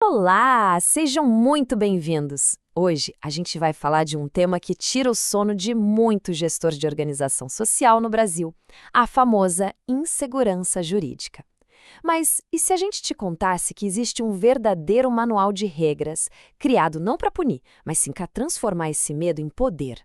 Olá, sejam muito bem-vindos! Hoje a gente vai falar de um tema que tira o sono de muito gestor de organização social no Brasil, a famosa insegurança jurídica. Mas e se a gente te contasse que existe um verdadeiro manual de regras, criado não para punir, mas sim para transformar esse medo em poder?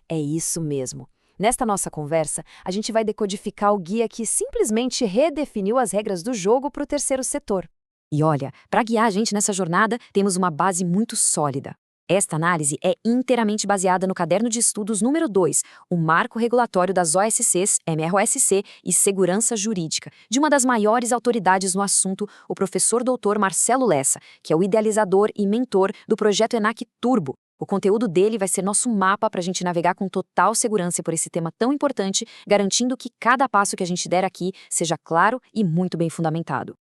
É isso mesmo. Nesta nossa conversa, a gente vai decodificar o guia que simplesmente redefiniu as regras do jogo para o terceiro setor. E olha, para guiar a gente nessa jornada, temos uma base muito sólida. Esta análise é inteiramente baseada no caderno de estudos número 2, o Marco Regulatório das OSCs, MROSC e Segurança Jurídica, de uma das maiores autoridades no assunto, o professor doutor Marcelo Lessa, que é o idealizador e mentor do projeto ENAC Turbo. O conteúdo dele vai ser nosso mapa para a gente navegar com total segurança por esse tema tão importante, garantindo que cada passo que a gente der aqui seja claro e muito bem fundamentado.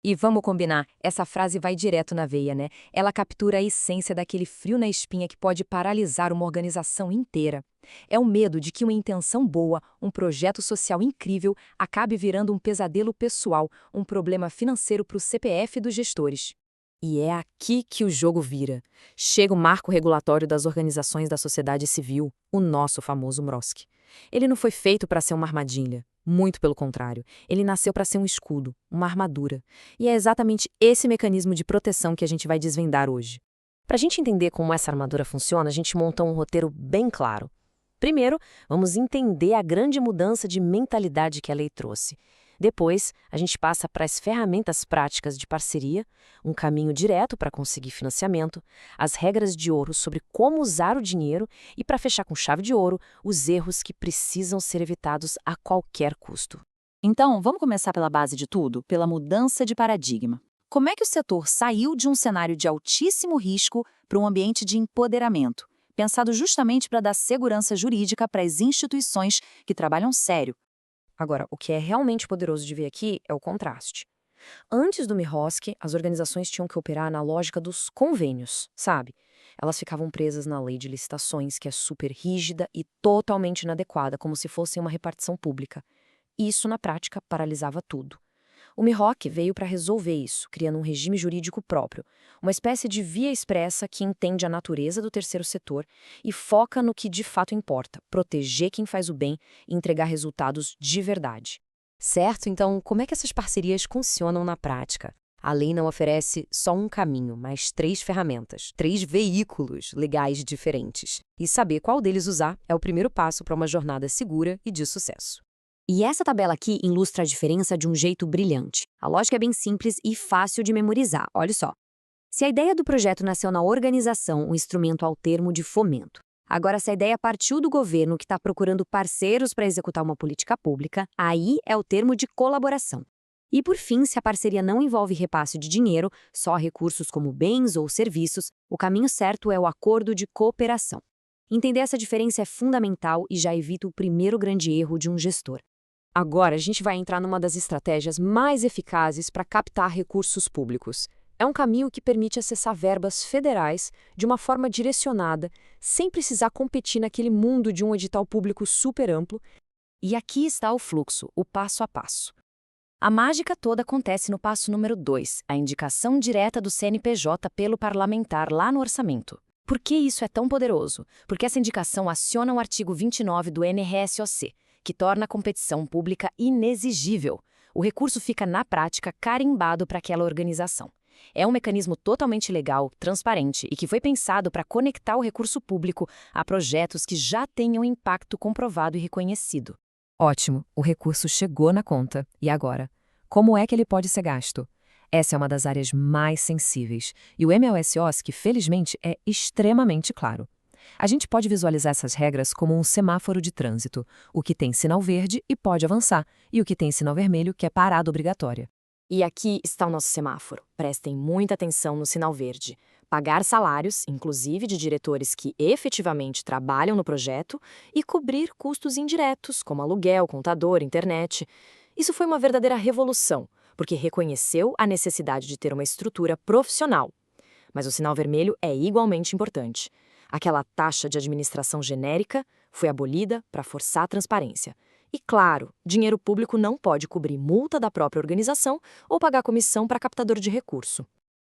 E vamos combinar, essa frase vai direto na veia, né? Ela captura a essência daquele frio na espinha que pode paralisar uma organização inteira. É o medo de que uma intenção boa, um projeto social incrível, acabe virando um pesadelo pessoal, um problema financeiro para o CPF dos gestores. E é aqui que o jogo vira. Chega o marco regulatório das organizações da sociedade civil, o nosso famoso MROSC. Ele não foi feito para ser uma armadilha. Muito pelo contrário, ele nasceu para ser um escudo, uma armadura. E é exatamente esse mecanismo de proteção que a gente vai desvendar hoje. Para a gente entender como essa armadura funciona, a gente monta um roteiro bem claro. Primeiro, vamos entender a grande mudança de mentalidade que a lei trouxe. Depois, a gente passa para as ferramentas práticas de parceria, um caminho direto para conseguir financiamento, as regras de ouro sobre como usar o dinheiro e, para fechar com chave de ouro, os erros que precisam ser evitados a qualquer custo. Então, vamos começar pela base de tudo, pela mudança de paradigma. Como é que o setor saiu de um cenário de altíssimo risco para um ambiente de empoderamento, pensado justamente para dar segurança jurídica para as instituições que trabalham sério? Agora, o que é realmente poderoso de ver aqui é o contraste. Antes do MIROSC, as organizações tinham que operar na lógica dos convênios, sabe? Elas ficavam presas na lei de licitações, que é super rígida e totalmente inadequada, como se fosse uma repartição pública. Isso, na prática, paralisava tudo. O MIROC veio para resolver isso, criando um regime jurídico próprio, uma espécie de via expressa que entende a natureza do terceiro setor e foca no que de fato importa, proteger quem faz o bem e entregar resultados de verdade. Certo? Então, como é que essas parcerias funcionam na prática? A lei não oferece só um caminho, mas 3 ferramentas, 3 veículos legais diferentes. E saber qual deles usar é o primeiro passo para uma jornada segura e de sucesso. E essa tabela aqui ilustra a diferença de um jeito brilhante. A lógica é bem simples e fácil de memorizar, olha só. Se a ideia do projeto nasceu na organização, o instrumento ao termo de fomento. Agora, se a ideia partiu do governo que está procurando parceiros para executar uma política pública, aí é o termo de colaboração. E por fim, se a parceria não envolve repasse de dinheiro, só recursos como bens ou serviços, o caminho certo é o acordo de cooperação. Entender essa diferença é fundamental e já evita o primeiro grande erro de um gestor. Agora, a gente vai entrar numa das estratégias mais eficazes para captar recursos públicos. É um caminho que permite acessar verbas federais de uma forma direcionada, sem precisar competir naquele mundo de um edital público super amplo. E aqui está o fluxo, o passo a passo. A mágica toda acontece no passo número 2, a indicação direta do CNPJ pelo parlamentar lá no orçamento. Por que isso é tão poderoso? Porque essa indicação aciona o artigo 29 do NRSOC, que torna a competição pública inexigível. O recurso fica, na prática, carimbado para aquela organização. É um mecanismo totalmente legal, transparente e que foi pensado para conectar o recurso público a projetos que já tenham impacto comprovado e reconhecido. Ótimo, o recurso chegou na conta. E agora? Como é que ele pode ser gasto? Essa é uma das áreas mais sensíveis, e o MLSOSC, felizmente, é extremamente claro. A gente pode visualizar essas regras como um semáforo de trânsito, o que tem sinal verde e pode avançar, e o que tem sinal vermelho, que é parada obrigatória. E aqui está o nosso semáforo. Prestem muita atenção no sinal verde. Pagar salários, inclusive de diretores que efetivamente trabalham no projeto, e cobrir custos indiretos, como aluguel, contador, internet. Isso foi uma verdadeira revolução, porque reconheceu a necessidade de ter uma estrutura profissional. Mas o sinal vermelho é igualmente importante. Aquela taxa de administração genérica foi abolida para forçar a transparência. E, claro, dinheiro público não pode cobrir multa da própria organização ou pagar comissão para captador de recurso.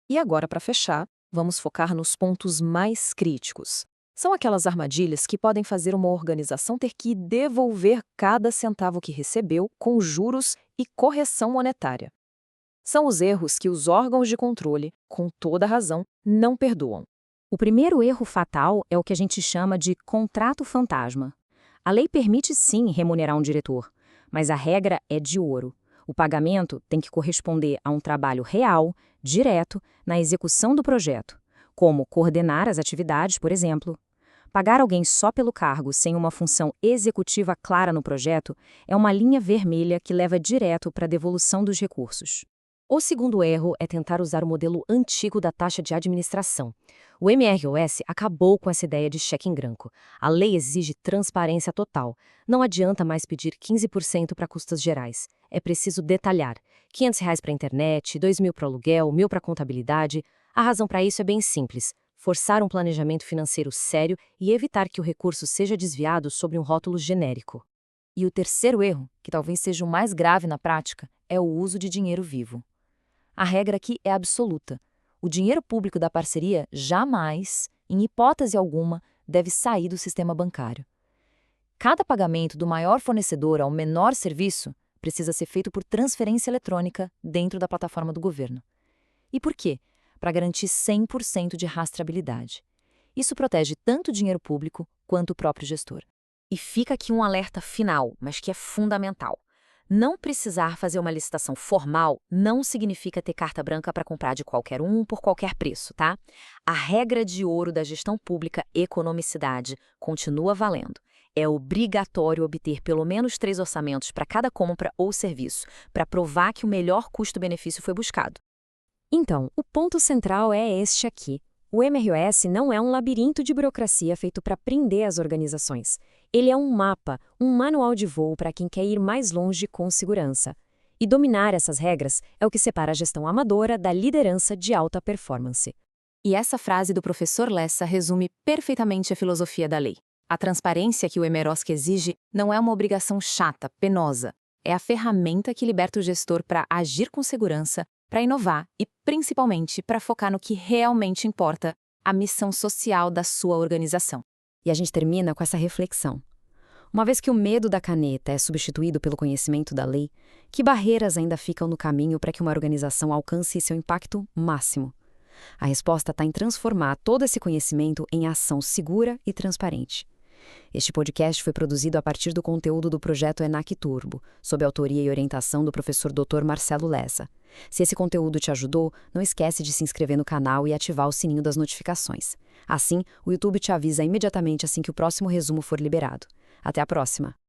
E agora, para fechar, vamos focar nos pontos mais críticos. São aquelas armadilhas que podem fazer uma organização ter que devolver cada centavo que recebeu com juros e correção monetária. São os erros que os órgãos de controle, com toda razão, não perdoam. O primeiro erro fatal é o que a gente chama de contrato fantasma. A lei permite sim remunerar um diretor, mas a regra é de ouro. O pagamento tem que corresponder a um trabalho real, direto, na execução do projeto, como coordenar as atividades, por exemplo. Pagar alguém só pelo cargo sem uma função executiva clara no projeto é uma linha vermelha que leva direto para a devolução dos recursos. O segundo erro é tentar usar o modelo antigo da taxa de administração. O MROS acabou com essa ideia de cheque em branco. A lei exige transparência total. Não adianta mais pedir 15% para custas gerais. É preciso detalhar. R$ 500 para a internet, 2.000 para o aluguel, 1.000 para a contabilidade. A razão para isso é bem simples. Forçar um planejamento financeiro sério e evitar que o recurso seja desviado sobre um rótulo genérico. E o terceiro erro, que talvez seja o mais grave na prática, é o uso de dinheiro vivo. A regra aqui é absoluta. O dinheiro público da parceria jamais, em hipótese alguma, deve sair do sistema bancário. Cada pagamento do maior fornecedor ao menor serviço precisa ser feito por transferência eletrônica dentro da plataforma do governo. E por quê? Para garantir 100% de rastreabilidade. Isso protege tanto o dinheiro público quanto o próprio gestor. E fica aqui um alerta final, mas que é fundamental. Não precisar fazer uma licitação formal não significa ter carta branca para comprar de qualquer um por qualquer preço, tá? A regra de ouro da gestão pública, economicidade, continua valendo. É obrigatório obter pelo menos 3 orçamentos para cada compra ou serviço, para provar que o melhor custo-benefício foi buscado. Então, o ponto central é este aqui. O MROS não é um labirinto de burocracia feito para prender as organizações. Ele é um mapa, um manual de voo para quem quer ir mais longe com segurança. E dominar essas regras é o que separa a gestão amadora da liderança de alta performance. E essa frase do professor Lessa resume perfeitamente a filosofia da lei. A transparência que o MROS exige não é uma obrigação chata, penosa. É a ferramenta que liberta o gestor para agir com segurança, para inovar e, principalmente, para focar no que realmente importa, a missão social da sua organização. E a gente termina com essa reflexão. Uma vez que o medo da caneta é substituído pelo conhecimento da lei, que barreiras ainda ficam no caminho para que uma organização alcance seu impacto máximo? A resposta está em transformar todo esse conhecimento em ação segura e transparente. Este podcast foi produzido a partir do conteúdo do projeto ENAC Turbo, sob a autoria e orientação do professor Dr. Marcelo Lessa. Se esse conteúdo te ajudou, não esquece de se inscrever no canal e ativar o sininho das notificações. Assim, o YouTube te avisa imediatamente assim que o próximo resumo for liberado. Até a próxima!